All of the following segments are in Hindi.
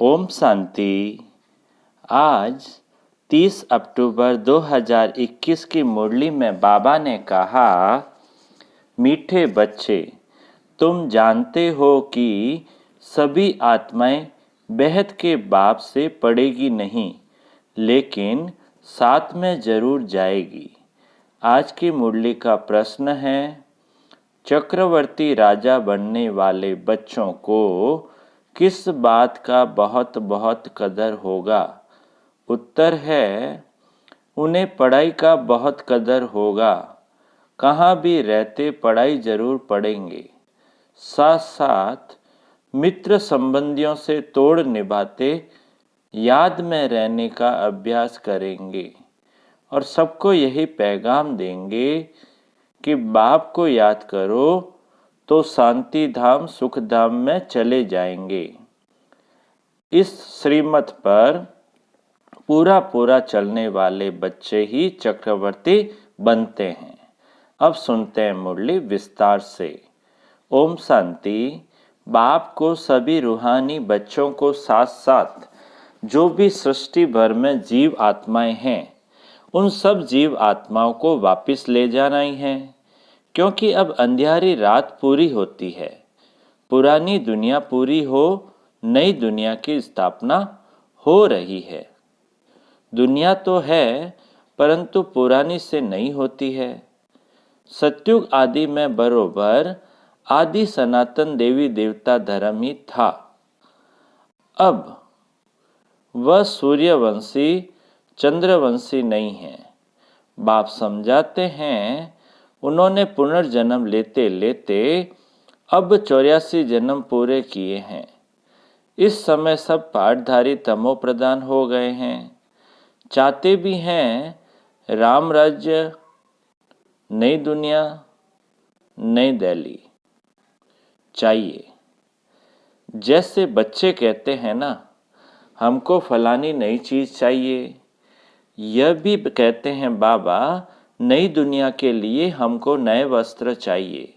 ओम शांति। आज 30 अक्टूबर 2021 की मुरली में बाबा ने कहा, मीठे बच्चे, तुम जानते हो कि सभी आत्माएं बेहद के बाप से पड़ेगी नहीं, लेकिन साथ में जरूर जाएगी। आज की मुरली का प्रश्न है, चक्रवर्ती राजा बनने वाले बच्चों को किस बात का बहुत बहुत कदर होगा? उत्तर है, उन्हें पढ़ाई का बहुत कदर होगा। कहाँ भी रहते पढ़ाई जरूर पढ़ेंगे। साथ साथ मित्र संबंधियों से तोड़ निभाते याद में रहने का अभ्यास करेंगे और सबको यही पैगाम देंगे कि बाप को याद करो तो शांति धाम सुख धाम में चले जाएंगे। इस श्रीमत पर पूरा चलने वाले बच्चे ही चक्रवर्ती बनते हैं। अब सुनते हैं मुरली विस्तार से। ओम शांति। बाप को सभी रूहानी बच्चों को साथ साथ जो भी सृष्टि भर में जीव आत्माएं हैं, उन सब जीव आत्माओं को वापस ले जाना ही है, क्योंकि अब अंधियारी रात पूरी होती है। पुरानी दुनिया पूरी हो, नई दुनिया की स्थापना हो रही है। दुनिया तो है, परंतु पुरानी से नहीं होती है। सतयुग आदि में बरोबर आदि सनातन देवी देवता धर्म ही था। अब वह सूर्यवंशी चंद्रवंशी नहीं है। बाप समझाते हैं, उन्होंने पुनर्जन्म लेते लेते अब 84 जन्म पूरे किए हैं। इस समय सब पाठधारी तमो प्रधान हो गए हैं। चाहते भी हैं राम राज्य, नई दुनिया, नई दिल्ली चाहिए। जैसे बच्चे कहते हैं ना, हमको फलानी नई चीज़ चाहिए, यह भी कहते हैं बाबा, नई दुनिया के लिए हमको नए वस्त्र चाहिए।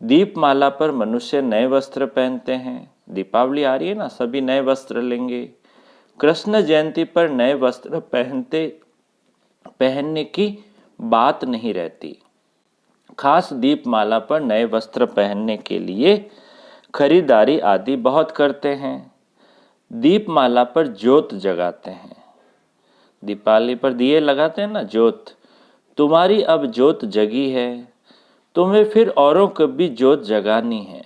दीपमाला पर मनुष्य नए वस्त्र पहनते हैं। दीपावली आ रही है ना, सभी नए वस्त्र लेंगे। कृष्ण जयंती पर नए वस्त्र पहनने की बात नहीं रहती। खास दीपमाला पर नए वस्त्र पहनने के लिए खरीदारी आदि बहुत करते हैं। दीपमाला पर ज्योत जगाते हैं। दीपावली पर दिए लगाते हैं ना, ज्योत। तुम्हारी अब ज्योत जगी है, तुम्हें फिर औरों को भी ज्योत जगानी है।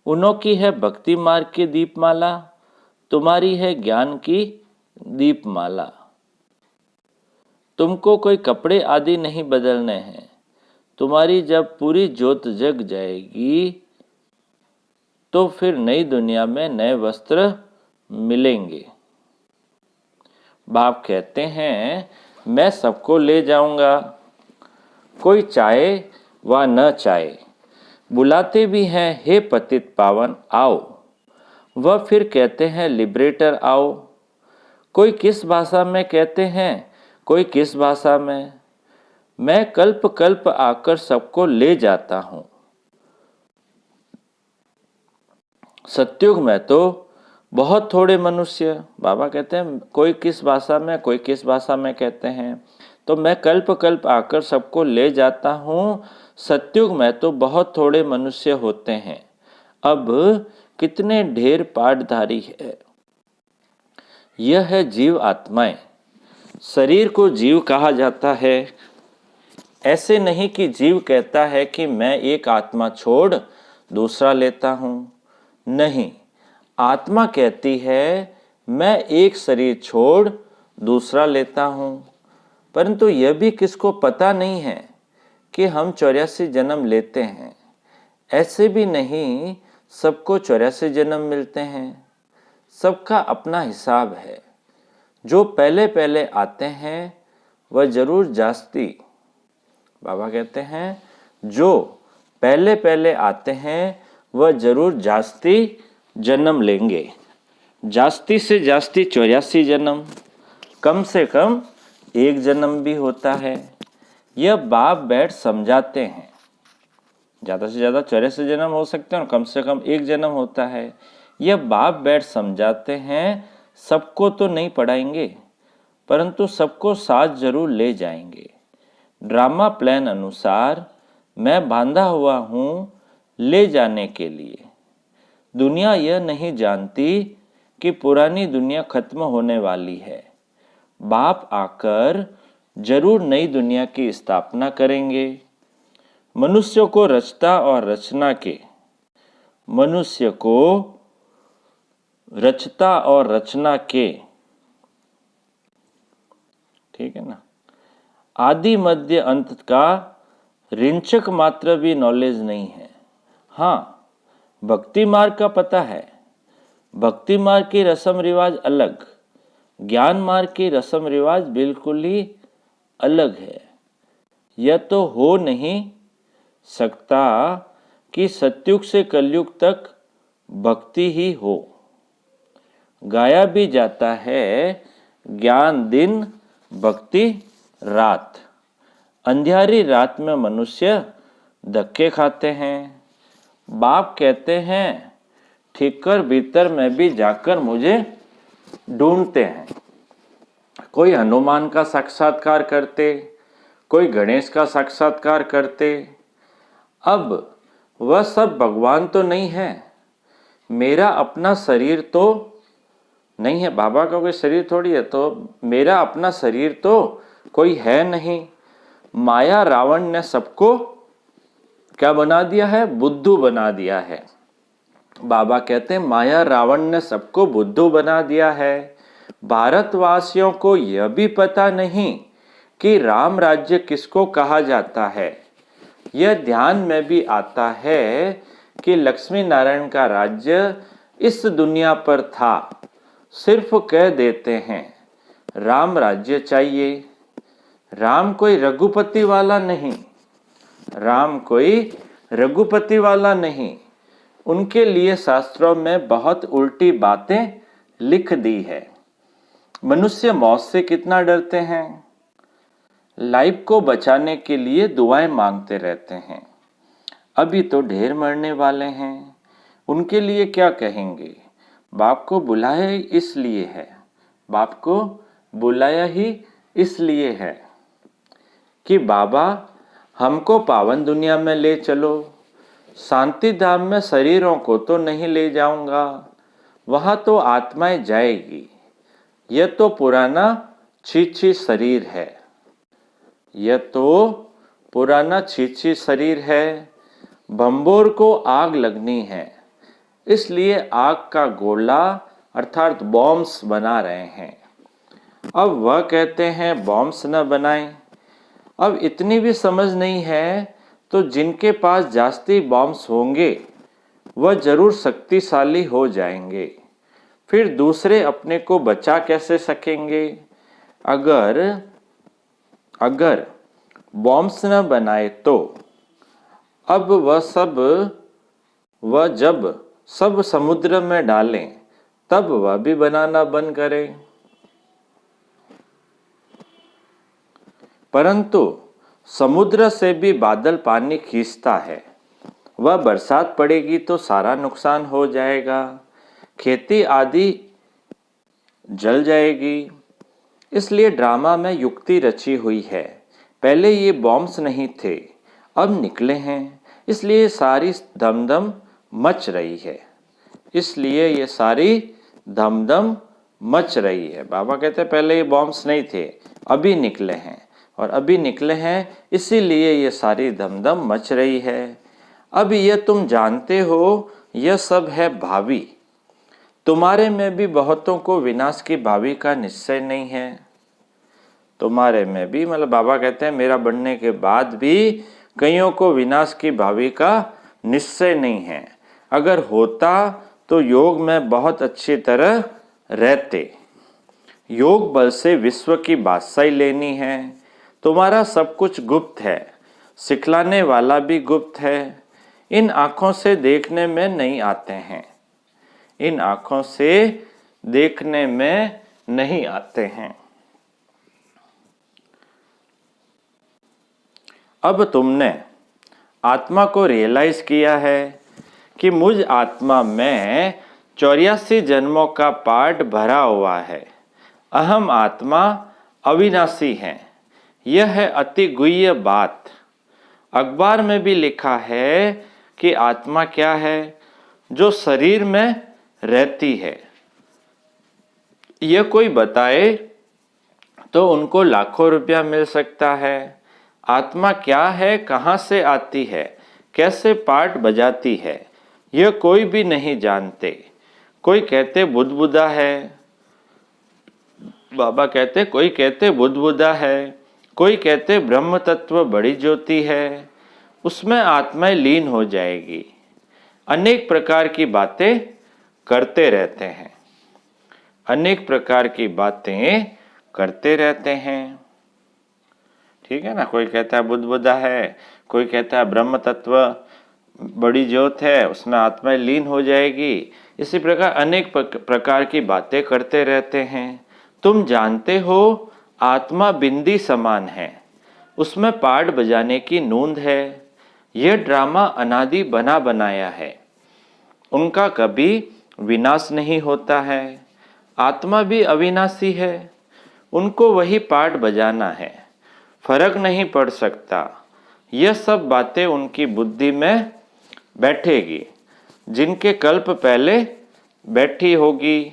उन्हों की है भक्ति मार्ग की दीपमाला, तुम्हारी है ज्ञान की दीपमाला। तुमको कोई कपड़े आदि नहीं बदलने हैं। तुम्हारी जब पूरी ज्योत जग जाएगी तो फिर नई दुनिया में नए वस्त्र मिलेंगे। बाप कहते हैं, मैं सबको ले जाऊंगा, कोई चाहे व न चाहे। बुलाते भी हैं, हे पतित पावन आओ। वह फिर कहते हैं, लिबरेटर आओ। कोई किस भाषा में कहते हैं, कोई किस भाषा में। मैं कल्प कल्प आकर सबको ले जाता हूँ। सतयुग में तो बहुत थोड़े मनुष्य, बाबा कहते हैं, कोई किस भाषा में, कोई किस भाषा में कहते हैं, तो मैं कल्प कल्प आकर सबको ले जाता हूँ। सतयुग में तो बहुत थोड़े मनुष्य होते हैं। अब कितने ढेर पाठधारी है। यह है जीव आत्माएं। शरीर को जीव कहा जाता है। ऐसे नहीं कि जीव कहता है कि मैं एक आत्मा छोड़ दूसरा लेता हूँ। नहीं, आत्मा कहती है मैं एक शरीर छोड़ दूसरा लेता हूँ। परंतु यह भी किसको पता नहीं है कि हम 84 जन्म लेते हैं। ऐसे भी नहीं सबको 84 जन्म मिलते हैं। सबका अपना हिसाब है। जो पहले पहले आते हैं वह जरूर जास्ती, बाबा कहते हैं, जो पहले पहले आते हैं वह जरूर जास्ती जन्म लेंगे। जास्ती से जास्ती 84 जन्म, कम से कम एक जन्म भी होता है। यह बाप बैठ समझाते हैं। ज़्यादा से ज़्यादा 84 जन्म हो सकते हैं और कम से कम एक जन्म होता है। यह बाप बैठ समझाते हैं, सबको तो नहीं पढ़ाएंगे परंतु सबको साथ जरूर ले जाएंगे। ड्रामा प्लान अनुसार मैं बांधा हुआ हूँ ले जाने के लिए। दुनिया यह नहीं जानती कि पुरानी दुनिया खत्म होने वाली है। बाप आकर जरूर नई दुनिया की स्थापना करेंगे। मनुष्य को रचता और रचना के मनुष्य को रचता और रचना के, ठीक है ना, आदि मध्य अंत का रिंचक मात्र भी नॉलेज नहीं है। हाँ, भक्ति मार्ग का पता है। भक्ति मार्ग की रस्म रिवाज अलग, ज्ञान मार्ग की रस्म रिवाज बिल्कुल ही अलग है। यह तो हो नहीं सकता कि सतयुग से कलयुग तक भक्ति ही हो। गाया भी जाता है, ज्ञान दिन भक्ति रात। अंधियारी रात में मनुष्य धक्के खाते हैं। बाप कहते हैं, ठीक कर भीतर में भी जाकर मुझे ढूंढते हैं। कोई हनुमान का साक्षात्कार करते, कोई गणेश का साक्षात्कार करते। अब वह सब भगवान तो नहीं है, मेरा अपना शरीर तो नहीं है। बाबा का कोई शरीर थोड़ी है, तो मेरा अपना शरीर तो कोई है नहीं। माया रावण ने सबको क्या बना दिया है? बुद्धू बना दिया है। बाबा कहते हैं माया रावण ने सबको बुद्धू बना दिया है। भारतवासियों को यह भी पता नहीं कि राम राज्य किसको कहा जाता है। यह ध्यान में भी आता है कि लक्ष्मी नारायण का राज्य इस दुनिया पर था। सिर्फ कह देते हैं राम राज्य चाहिए। राम कोई रघुपति वाला नहीं, राम कोई रघुपति वाला नहीं। उनके लिए शास्त्रों में बहुत उल्टी बातें लिख दी है। मनुष्य मौत से कितना डरते हैं, लाइफ को बचाने के लिए दुआएं मांगते रहते हैं। अभी तो ढेर मरने वाले हैं, उनके लिए क्या कहेंगे? बाप को बुलाया ही इसलिए है, बाप को बुलाया ही इसलिए है कि बाबा हमको पावन दुनिया में ले चलो। शांति धाम में शरीरों को तो नहीं ले जाऊंगा, वहां तो आत्माएं जाएगी। यह तो पुराना छीछी शरीर है, यह तो पुराना छीछी शरीर है। भंबोर को आग लगनी है, इसलिए आग का गोला अर्थात बॉम्ब्स बना रहे हैं। अब वह कहते हैं बॉम्ब्स न बनाएं। अब इतनी भी समझ नहीं है, तो जिनके पास जास्ती बॉम्ब्स होंगे वह जरूर शक्तिशाली हो जाएंगे। फिर दूसरे अपने को बचा कैसे सकेंगे? अगर बॉम्ब्स न बनाए तो अब वह जब सब समुद्र में डालें तब वह भी बनाना बंद करें। परंतु समुद्र से भी बादल पानी खींचता है, वह बरसात पड़ेगी तो सारा नुकसान हो जाएगा, खेती आदि जल जाएगी। इसलिए ड्रामा में युक्ति रची हुई है। पहले ये बॉम्ब्स नहीं थे, अब निकले हैं, इसलिए सारी धमधम मच रही है। इसलिए ये सारी धमधम मच रही है। बाबा कहते हैं पहले ये बॉम्ब्स नहीं थे, अभी निकले हैं, और अभी निकले हैं इसीलिए ये सारी धमधम मच रही है। अब ये तुम जानते हो यह सब है भावी। तुम्हारे में भी बहुतों को विनाश की भावी का निश्चय नहीं है। तुम्हारे में भी, मतलब बाबा कहते हैं मेरा बनने के बाद भी कईयों को विनाश की भावी का निश्चय नहीं है। अगर होता तो योग में बहुत अच्छी तरह रहते। योग बल से विश्व की बादशाही लेनी है। तुम्हारा सब कुछ गुप्त है, सिखलाने वाला भी गुप्त है। इन आँखों से देखने में नहीं आते हैं, इन आँखों से देखने में नहीं आते हैं। अब तुमने आत्मा को रियलाइज किया है कि मुझ आत्मा में 84 जन्मों का पाठ भरा हुआ है। अहम आत्मा अविनाशी है। यह है अति गुह्य बात। अखबार में भी लिखा है कि आत्मा क्या है? जो शरीर में रहती है। यह कोई बताए तो उनको लाखों रुपया मिल सकता है। आत्मा क्या है, कहाँ से आती है, कैसे पाठ बजाती है, यह कोई भी नहीं जानते। कोई कहते बुद्ध है, बाबा कहते, कोई कहते बुद्ध है, कोई कहते ब्रह्म तत्व बड़ी ज्योति है, उसमें आत्माएं लीन हो जाएगी। अनेक प्रकार की बातें करते रहते हैं। अनेक प्रकार की बातें करते रहते हैं। ठीक है ना। कोई कहता है बुद्ध है, कोई कहता है ब्रह्म तत्व बड़ी ज्योत है, उसमें आत्माएं लीन हो जाएगी। इसी प्रकार अनेक प्रकार की बातें करते रहते हैं। तुम जानते हो आत्मा बिंदी समान है, उसमें पाठ बजाने की नूंद है। यह ड्रामा अनादि बना बनाया है, उनका कभी विनाश नहीं होता है। आत्मा भी अविनाशी है, उनको वही पाठ बजाना है, फर्क नहीं पड़ सकता। यह सब बातें उनकी बुद्धि में बैठेगी, जिनके कल्प पहले बैठी होगी।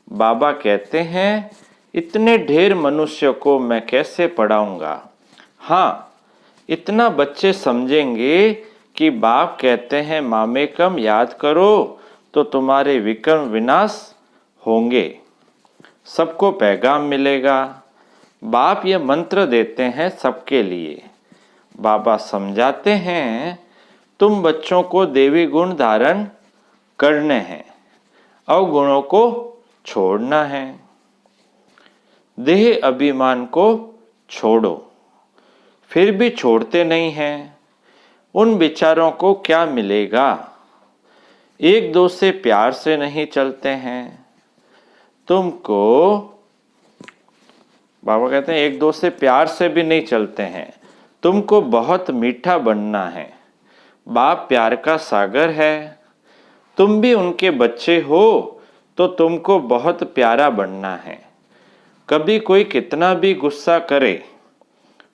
बाबा कहते हैं, इतने ढेर मनुष्य को मैं कैसे पढ़ाऊंगा। हाँ, इतना बच्चे समझेंगे कि बाप कहते हैं मामेकम याद करो तो तुम्हारे विक्रम विनाश होंगे, सबको पैगाम मिलेगा। बाप ये मंत्र देते हैं सबके लिए। बाबा समझाते हैं, तुम बच्चों को देवी गुण धारण करने हैं, अवगुणों को छोड़ना है। देह अभिमान को छोड़ो, फिर भी छोड़ते नहीं हैं। उन विचारों को क्या मिलेगा? एक दो से प्यार से नहीं चलते हैं। तुमको बाबा कहते हैं एक दो से प्यार से भी नहीं चलते हैं। तुमको बहुत मीठा बनना है। बाप प्यार का सागर है। तुम भी उनके बच्चे हो तो तुमको बहुत प्यारा बनना है। कभी कोई कितना भी गुस्सा करे,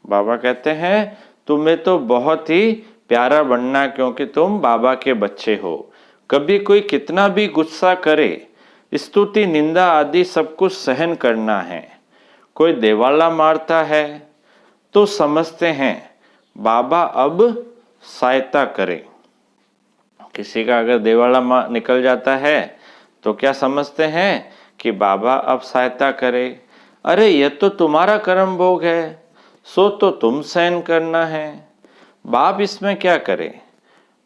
बाबा कहते हैं तुम्हें तो बहुत ही प्यारा बनना, क्योंकि तुम बाबा के बच्चे हो। कभी कोई कितना भी गुस्सा करे, स्तुति निंदा आदि सब कुछ सहन करना है। कोई देवाला मारता है तो समझते हैं बाबा अब सहायता करे। किसी का अगर देवाला निकल जाता है तो क्या समझते हैं कि बाबा अब सहायता करे। अरे यह तो तुम्हारा कर्म भोग है, सो तो तुम सहन करना है। बाप इसमें क्या करे।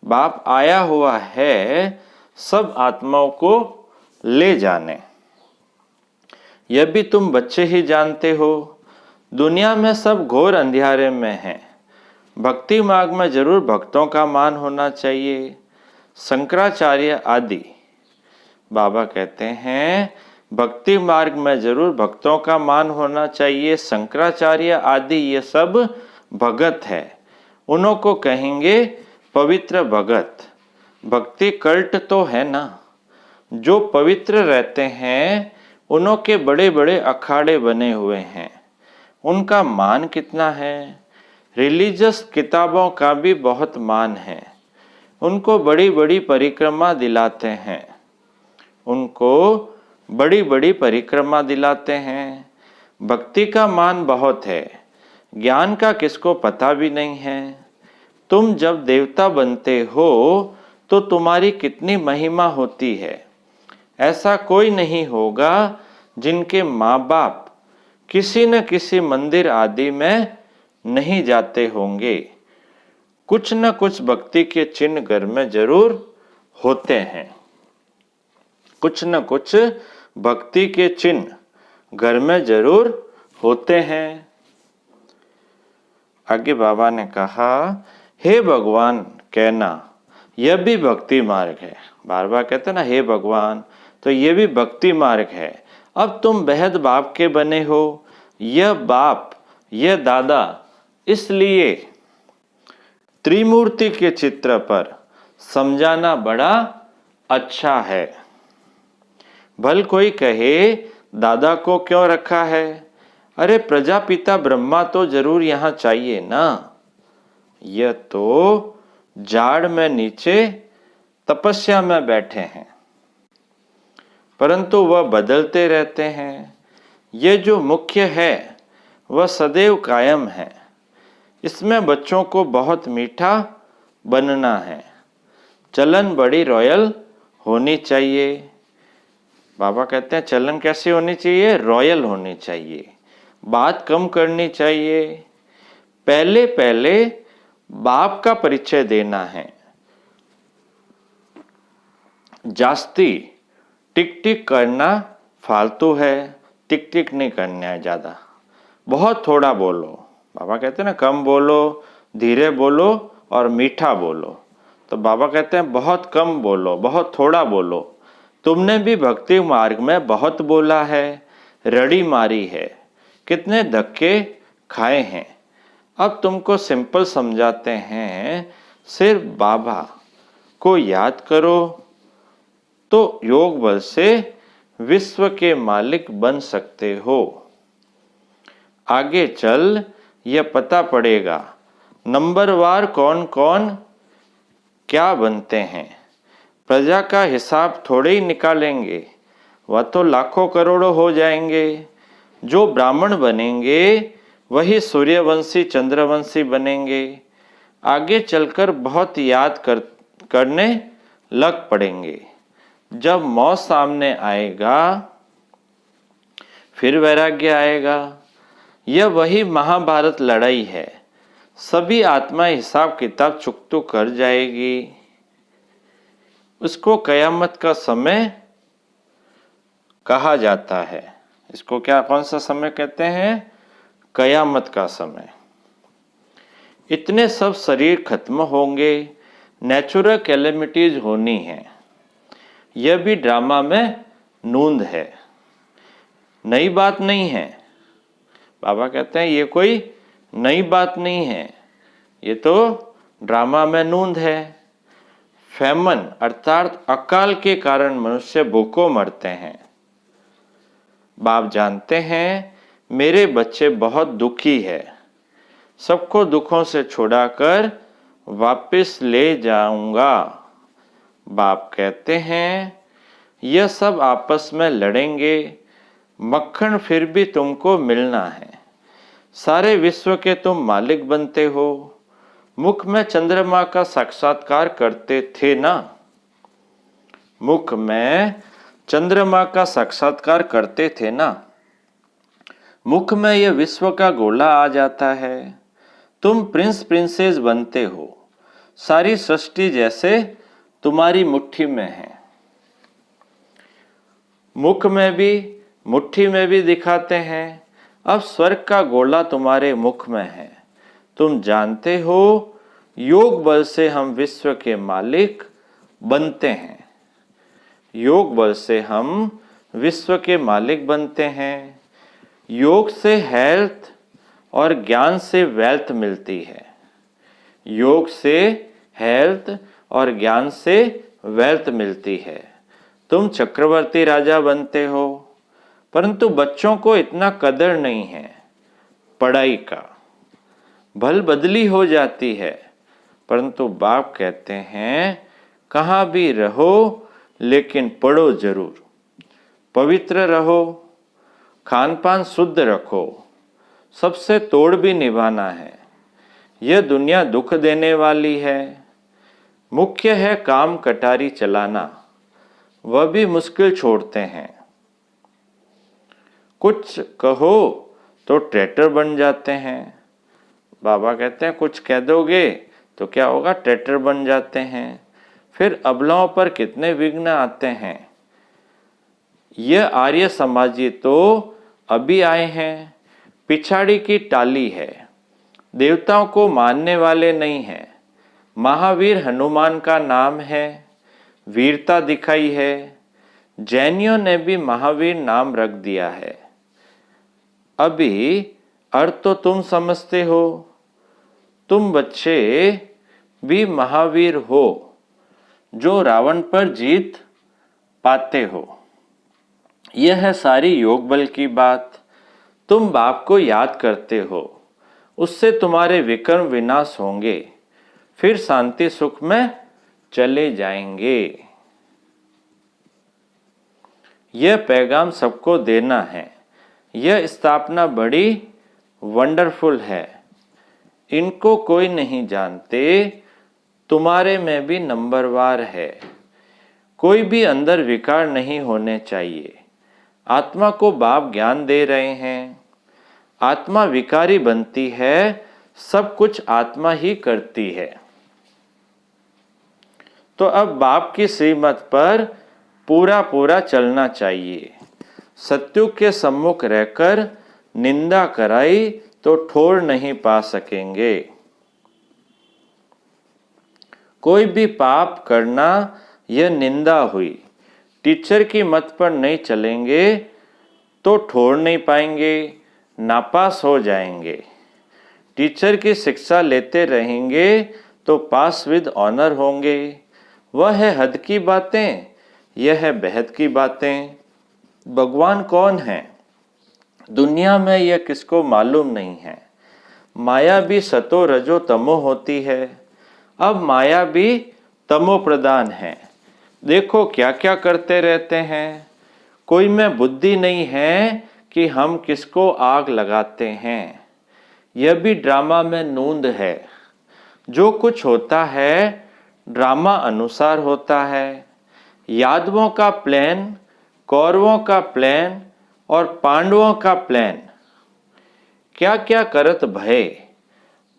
बाप आया हुआ है सब आत्माओं को ले जाने। यह भी तुम बच्चे ही जानते हो। दुनिया में सब घोर अंधियारे में हैं। भक्ति मार्ग में जरूर भक्तों का मान होना चाहिए। शंकराचार्य आदि बाबा कहते हैं भक्ति मार्ग में जरूर भक्तों का मान होना चाहिए। शंकराचार्य आदि ये सब भगत है, उन्हों को कहेंगे पवित्र भगत। भक्ति कल्ट तो है ना। जो पवित्र रहते हैं उन्हों के बड़े बड़े अखाड़े बने हुए हैं, उनका मान कितना है। रिलीजियस किताबों का भी बहुत मान है, उनको बड़ी बड़ी परिक्रमा दिलाते हैं। उनको बड़ी बड़ी परिक्रमा दिलाते हैं। भक्ति का मान बहुत है, ज्ञान का किसको पता भी नहीं है। तुम जब देवता बनते हो तो तुम्हारी कितनी महिमा होती है। ऐसा कोई नहीं होगा जिनके माँ बाप किसी न किसी मंदिर आदि में नहीं जाते होंगे। कुछ न कुछ भक्ति के चिन्ह घर में जरूर होते हैं। कुछ न कुछ भक्ति के चिन्ह घर में जरूर होते हैं। आगे बाबा ने कहा, हे भगवान कहना यह भी भक्ति मार्ग है। बार बार कहते ना हे भगवान, तो यह भी भक्ति मार्ग है। अब तुम बेहद बाप के बने हो। यह बाप, यह दादा, इसलिए त्रिमूर्ति के चित्र पर समझाना बड़ा अच्छा है। भल कोई कहे दादा को क्यों रखा है, अरे प्रजापिता ब्रह्मा तो जरूर यहाँ चाहिए ना। यह तो जाड़ में नीचे तपस्या में बैठे हैं, परंतु वह बदलते रहते हैं। ये जो मुख्य है वह सदैव कायम है। इसमें बच्चों को बहुत मीठा बनना है। चलन बड़ी रॉयल होनी चाहिए। बाबा कहते हैं चलन कैसी होनी चाहिए, रॉयल होनी चाहिए। बात कम करनी चाहिए। पहले पहले बाप का परिचय देना है। जास्ती टिक टिक करना फालतू है, टिक टिक नहीं करना है ज़्यादा। बहुत थोड़ा बोलो। बाबा कहते हैं ना कम बोलो, धीरे बोलो और मीठा बोलो। तो बाबा कहते हैं बहुत कम बोलो, बहुत थोड़ा बोलो। तुमने भी भक्ति मार्ग में बहुत बोला है, रड़ी मारी है, कितने धक्के खाए हैं। अब तुमको सिंपल समझाते हैं, सिर्फ बाबा को याद करो तो योग बल से विश्व के मालिक बन सकते हो। आगे चल यह पता पड़ेगा नंबरवार कौन कौन क्या बनते हैं। प्रजा का हिसाब थोड़े ही निकालेंगे, वह तो लाखों करोड़ों हो जाएंगे। जो ब्राह्मण बनेंगे वही सूर्यवंशी चंद्रवंशी बनेंगे। आगे चलकर बहुत याद करने लग पड़ेंगे। जब मौत सामने आएगा फिर वैराग्य आएगा। यह वही महाभारत लड़ाई है। सभी आत्मा हिसाब किताब चुकतू कर जाएगी। उसको कयामत का समय कहा जाता है। इसको क्या कौन सा समय कहते हैं, कयामत का समय। इतने सब शरीर खत्म होंगे, नेचुरल कैलेमिटीज होनी है। यह भी ड्रामा में नूंद है, नई बात नहीं है। बाबा कहते हैं ये कोई नई बात नहीं है, ये तो ड्रामा में नूंद है। फैमन अर्थात अकाल के कारण मनुष्य भूखों मरते हैं। बाप जानते हैं मेरे बच्चे बहुत दुखी है, सबको दुखों से छुड़ाकर वापस ले जाऊंगा। बाप कहते हैं यह सब आपस में लड़ेंगे, मक्खन फिर भी तुमको मिलना है। सारे विश्व के तुम मालिक बनते हो। मुख में चंद्रमा का साक्षात्कार करते थे ना, मुख में चंद्रमा का साक्षात्कार करते थे ना। मुख में यह विश्व का गोला आ जाता है। तुम प्रिंस प्रिंसेस बनते हो। सारी सृष्टि जैसे तुम्हारी मुट्ठी में है। मुख में भी मुट्ठी में भी दिखाते हैं। अब स्वर्ग का गोला तुम्हारे मुख में है। तुम जानते हो योग बल से हम विश्व के मालिक बनते हैं। योग बल से हम विश्व के मालिक बनते हैं। योग से हेल्थ और ज्ञान से वेल्थ मिलती है। योग से हेल्थ और ज्ञान से वेल्थ मिलती है। तुम चक्रवर्ती राजा बनते हो, परंतु बच्चों को इतना कदर नहीं है पढ़ाई का। भल बदली हो जाती है, परंतु बाप कहते हैं कहाँ भी रहो लेकिन पढ़ो जरूर। पवित्र रहो, खान पान शुद्ध रखो, सबसे तोड़ भी निभाना है। यह दुनिया दुख देने वाली है। मुख्य है काम कटारी चलाना, वह भी मुश्किल छोड़ते हैं। कुछ कहो तो ट्रैक्टर बन जाते हैं। बाबा कहते हैं कुछ कह दोगे तो क्या होगा, ट्रैक्टर बन जाते हैं। फिर अबलाओं पर कितने विघ्न आते हैं। यह आर्य समाजी तो अभी आए हैं, पिछाड़ी की टाली है। देवताओं को मानने वाले नहीं हैं। महावीर हनुमान का नाम है, वीरता दिखाई है। जैनियों ने भी महावीर नाम रख दिया है। अभी अर्थ तो तुम समझते हो। तुम बच्चे भी महावीर हो जो रावण पर जीत पाते हो। यह है सारी योग बल की बात। तुम बाप को याद करते हो, उससे तुम्हारे विकर्म विनाश होंगे, फिर शांति सुख में चले जाएंगे। यह पैगाम सबको देना है। यह स्थापना बड़ी वंडरफुल है। इनको कोई नहीं जानते, तुम्हारे में भी नंबरवार है। कोई भी अंदर विकार नहीं होने चाहिए। आत्मा को बाप ज्ञान दे रहे हैं। आत्मा विकारी बनती है, सब कुछ आत्मा ही करती है। तो अब बाप की श्रीमत पर पूरा पूरा चलना चाहिए। सत्युग के सम्मुख रहकर निंदा कराई तो ठोर नहीं पा सकेंगे। कोई भी पाप करना यह निंदा हुई। टीचर की मत पर नहीं चलेंगे तो ठोर नहीं पाएंगे, नापास हो जाएंगे। टीचर की शिक्षा लेते रहेंगे तो पास विद ऑनर होंगे। वह है हद की बातें, यह है बेहद की बातें। भगवान कौन है दुनिया में यह किसको मालूम नहीं है। माया भी सतो रजो तमो होती है। अब माया भी तमो प्रधान है। देखो क्या क्या करते रहते हैं। कोई में बुद्धि नहीं है कि हम किसको आग लगाते हैं। यह भी ड्रामा में नूंद है। जो कुछ होता है ड्रामा अनुसार होता है। यादवों का प्लान, कौरवों का प्लान और पांडवों का प्लान क्या क्या करत भय।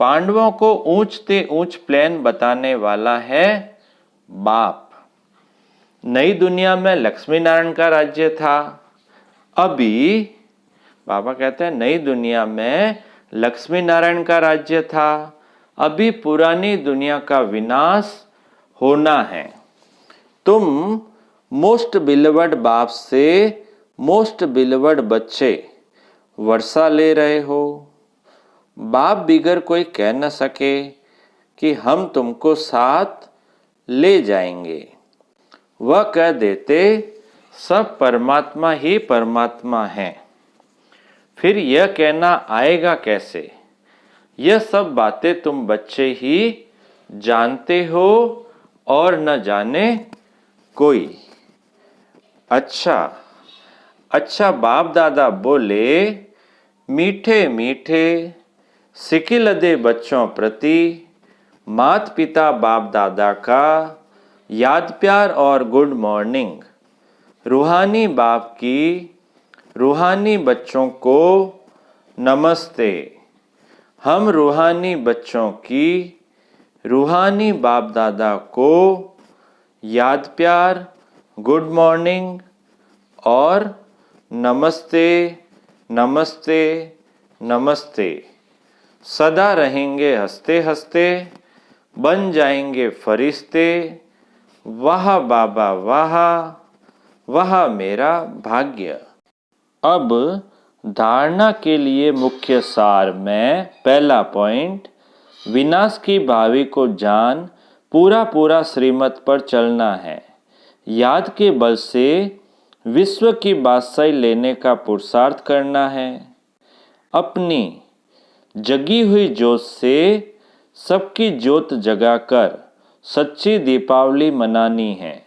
पांडवों को ऊंचते ऊंच प्लान बताने वाला है बाप। नई दुनिया में लक्ष्मी नारायण का राज्य था। अभी बाबा कहते हैं नई दुनिया में लक्ष्मी नारायण का राज्य था। अभी पुरानी दुनिया का विनाश होना है। तुम मोस्ट बिलवड बाप से मोस्ट बिलवड बच्चे वर्षा ले रहे हो। बाप बिगर कोई कह न सके कि हम तुमको साथ ले जाएंगे। वह कह देते सब परमात्मा ही परमात्मा है। फिर यह कहना आएगा कैसे। यह सब बातें तुम बच्चे ही जानते हो और न जाने कोई। अच्छा बाप दादा बोले मीठे मीठे सिकिल दे बच्चों प्रति मात पिता बाप दादा का याद प्यार और गुड मॉर्निंग। रूहानी बाप की रूहानी बच्चों को नमस्ते। हम रूहानी बच्चों की रूहानी बाप दादा को याद प्यार, गुड मॉर्निंग और नमस्ते नमस्ते नमस्ते। सदा रहेंगे हंसते हंसते, बन जाएंगे फरिश्ते। वाह बाबा वाह, वह मेरा भाग्य। अब धारणा के लिए मुख्य सार में पहला पॉइंट, विनाश की भावी को जान पूरा पूरा श्रीमत पर चलना है। याद के बल से विश्व की बादशाही लेने का पुरुषार्थ करना है। अपनी जगी हुई जोत से सबकी जोत जगाकर सच्ची दीपावली मनानी है।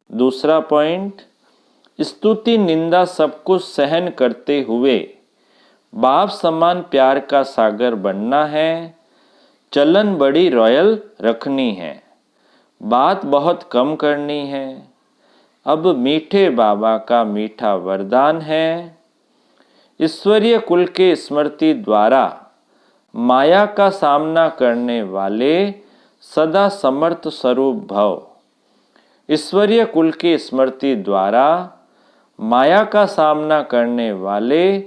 दूसरा पॉइंट, स्तुति निंदा सब कुछ सहन करते हुए बाप समान प्यार का सागर बनना है। चलन बड़ी रॉयल रखनी है, बात बहुत कम करनी है। अब मीठे बाबा का मीठा वरदान है। ईश्वरीय कुल के स्मृति द्वारा माया का सामना करने वाले सदा समर्थ स्वरूप भव। ईश्वरीय कुल की स्मृति द्वारा माया का सामना करने वाले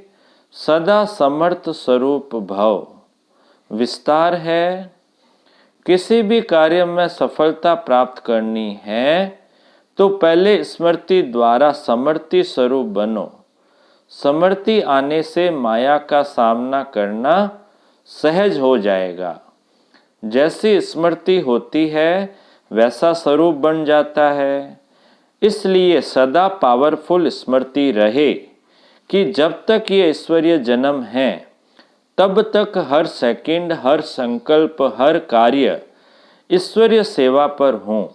सदा समर्थ स्वरूप भव। विस्तार है, किसी भी कार्य में सफलता प्राप्त करनी है तो पहले स्मृति द्वारा समर्थी स्वरूप बनो। समर्थी आने से माया का सामना करना सहज हो जाएगा। जैसी स्मृति होती है वैसा स्वरूप बन जाता है। इसलिए सदा पावरफुल स्मृति रहे कि जब तक ये ईश्वरीय जन्म है तब तक हर सेकंड, हर संकल्प, हर कार्य ईश्वरीय सेवा पर हूँ।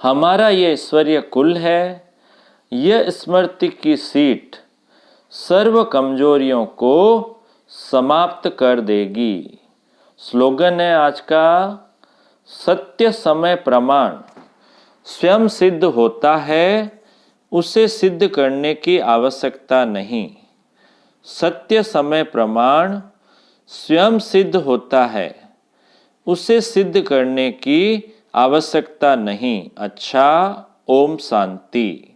हमारा ये ईश्वरीय कुल है। यह स्मृति की सीट सर्व कमजोरियों को समाप्त कर देगी। स्लोगन है आज का, सत्य समय प्रमाण स्वयं सिद्ध होता है, उसे सिद्ध करने की आवश्यकता नहीं। सत्य समय प्रमाण स्वयं सिद्ध होता है, उसे सिद्ध करने की आवश्यकता नहीं। अच्छा, ओम शांति।